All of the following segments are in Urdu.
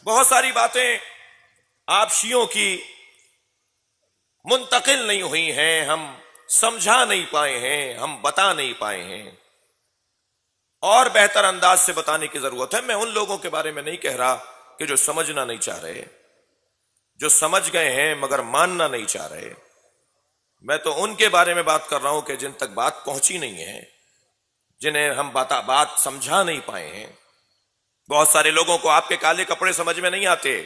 بہت ساری باتیں آپ شیعوں کی منتقل نہیں ہوئی ہیں، ہم سمجھا نہیں پائے ہیں، ہم بتا نہیں پائے ہیں، اور بہتر انداز سے بتانے کی ضرورت ہے۔ میں ان لوگوں کے بارے میں نہیں کہہ رہا کہ جو سمجھنا نہیں چاہ رہے، جو سمجھ گئے ہیں مگر ماننا نہیں چاہ رہے، میں تو ان کے بارے میں بات کر رہا ہوں کہ جن تک بات پہنچی نہیں ہے، جنہیں ہم بات سمجھا نہیں پائے ہیں۔ بہت سارے لوگوں کو آپ کے کالے کپڑے سمجھ میں نہیں آتے،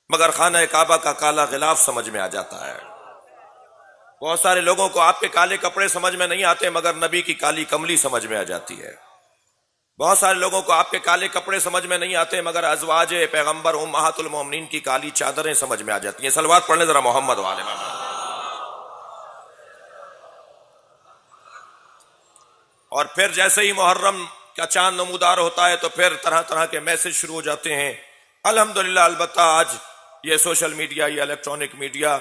مگر خانہ کعبہ کا کالا غلاف سمجھ میں آ جاتا ہے۔ بہت سارے لوگوں کو آپ کے کالے کپڑے سمجھ میں نہیں آتے، مگر نبی کی کالی کملی سمجھ میں آ جاتی ہے۔ بہت سارے لوگوں کو آپ کے کالے کپڑے سمجھ میں نہیں آتے، مگر ازواج پیغمبر امہات المومنین کی کالی چادریں سمجھ میں آ جاتی ہیں۔ صلوات پڑھ لیں ذرا محمد والے محمد۔ اور پھر جیسے ہی محرم کا چاند نمودار ہوتا ہے تو پھر طرح طرح کے میسج شروع ہو جاتے ہیں۔ الحمدللہ، البتہ آج یہ سوشل میڈیا، یہ الیکٹرانک میڈیا،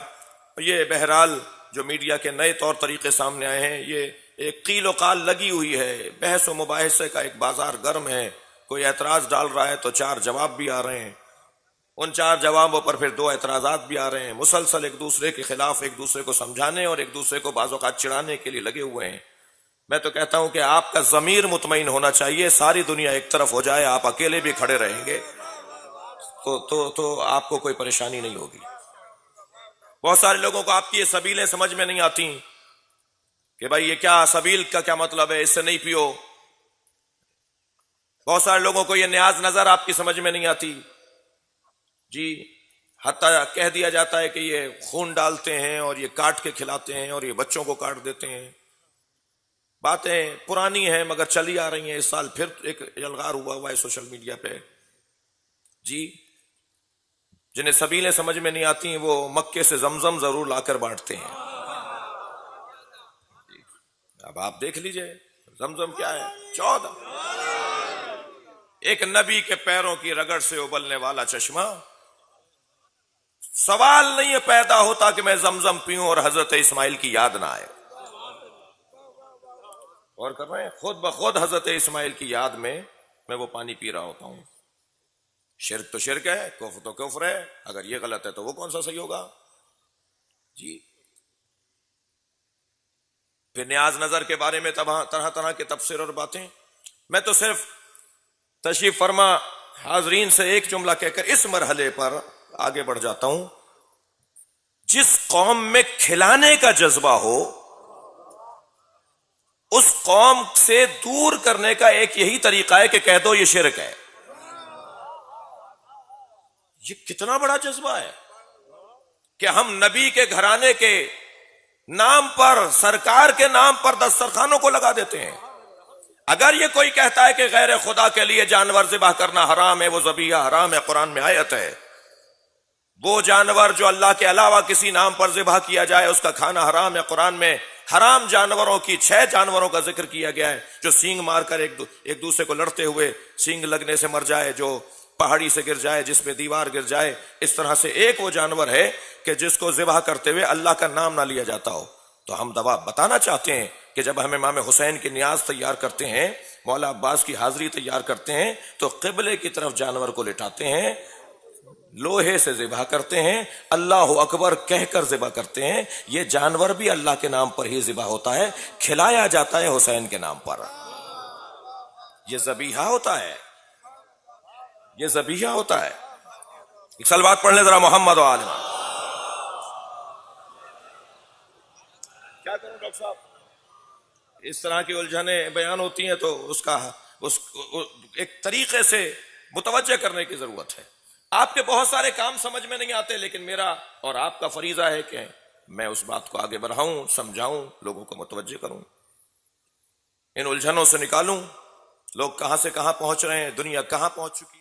یہ بہرحال جو میڈیا کے نئے طور طریقے سامنے آئے ہیں، یہ ایک قیل و قال لگی ہوئی ہے، بحث و مباحثے کا ایک بازار گرم ہے۔ کوئی اعتراض ڈال رہا ہے تو 4 جواب بھی آ رہے ہیں، ان 4 جوابوں پر پھر 2 اعتراضات بھی آ رہے ہیں۔ مسلسل ایک دوسرے کے خلاف ایک دوسرے کو سمجھانے اور ایک دوسرے کو بعض اوقات چڑھانے کے لیے لگے ہوئے ہیں۔ میں تو کہتا ہوں کہ آپ کا ضمیر مطمئن ہونا چاہیے، ساری دنیا ایک طرف ہو جائے، آپ اکیلے بھی کھڑے رہیں گے تو آپ کو کوئی پریشانی نہیں ہوگی۔ بہت سارے لوگوں کو آپ کی یہ سبیلیں سمجھ میں نہیں آتی کہ بھائی یہ کیا سبیل کا کیا مطلب ہے، اس سے نہیں پیو۔ بہت سارے لوگوں کو یہ نیاز نظر آپ کی سمجھ میں نہیں آتی جی، حتیٰ کہہ دیا جاتا ہے کہ یہ خون ڈالتے ہیں اور یہ کاٹ کے کھلاتے ہیں اور یہ بچوں کو کاٹ دیتے ہیں۔ باتیں پرانی ہیں مگر چلی آ رہی ہیں۔ اس سال پھر ایک الغار ہوا ہے سوشل میڈیا پہ جی، جنہیں سبیلیں سمجھ میں نہیں آتی وہ مکے سے زمزم ضرور لا کر بانٹتے ہیں۔ اب آپ دیکھ لیجئے زمزم کیا ہے، 14 ایک نبی کے پیروں کی رگڑ سے ابلنے والا چشمہ۔ سوال نہیں پیدا ہوتا کہ میں زمزم پیوں اور حضرت اسماعیل کی یاد نہ آئے۔ اور کر رہے ہیں، خود بخود حضرت اسماعیل کی یاد میں وہ پانی پی رہا ہوتا ہوں۔ شرک تو شرک ہے، کفر تو کفر ہے، اگر یہ غلط ہے تو وہ کون سا صحیح ہوگا جی۔ پھر نیاز نظر کے بارے میں طرح طرح کے تفسیر اور باتیں۔ میں تو صرف تشریف فرما حاضرین سے ایک جملہ کہہ کر اس مرحلے پر آگے بڑھ جاتا ہوں۔ جس قوم میں کھلانے کا جذبہ ہو، اس قوم سے دور کرنے کا ایک یہی طریقہ ہے کہ کہہ دو یہ شرک ہے۔ یہ کتنا بڑا جذبہ ہے کہ ہم نبی کے گھرانے کے نام پر، سرکار کے نام پر دسترخوانوں کو لگا دیتے ہیں۔ اگر یہ کوئی کہتا ہے کہ غیر خدا کے لیے جانور ذبح کرنا حرام ہے، وہ ذبیحہ حرام ہے، قرآن میں آیت ہے، وہ جانور جو اللہ کے علاوہ کسی نام پر ذبح کیا جائے اس کا کھانا حرام ہے۔ قرآن میں حرام جانوروں کی 6 جانوروں کا ذکر کیا گیا ہے جو سینگ مار کر ایک دوسرے کو لڑتے ہوئے سینگ لگنے سے مر جائے، جو پہاڑی سے گر جائے، جس میں دیوار گر جائے۔ اس طرح سے ایک وہ جانور ہے کہ جس کو ذبح کرتے ہوئے اللہ کا نام نہ لیا جاتا ہو۔ تو ہم بتانا چاہتے ہیں کہ جب ہم امام حسین کی نیاز تیار کرتے ہیں، مولا عباس کی حاضری تیار کرتے ہیں، تو قبلے کی طرف جانور کو لٹاتے ہیں، لوہے سے ذبح کرتے ہیں، اللہ اکبر کہہ کر ذبح کرتے ہیں۔ یہ جانور بھی اللہ کے نام پر ہی ذبح ہوتا ہے، کھلایا جاتا ہے حسین کے نام پر۔ یہ ذبیحہ ہوتا ہے، یہ ذبیحہ ہوتا ہے۔ ایک صلوات پڑھ لیں ذرا محمد و آل محمد۔ کیا کروں ڈاکٹر صاحب، اس طرح کی الجھنیں بیان ہوتی ہیں تو اس ایک طریقے سے متوجہ کرنے کی ضرورت ہے۔ آپ کے بہت سارے کام سمجھ میں نہیں آتے، لیکن میرا اور آپ کا فریضہ ہے کہ میں اس بات کو آگے بڑھاؤں، سمجھاؤں، لوگوں کو متوجہ کروں، ان الجھنوں سے نکالوں۔ لوگ کہاں سے کہاں پہنچ رہے ہیں، دنیا کہاں پہنچ چکی ہے۔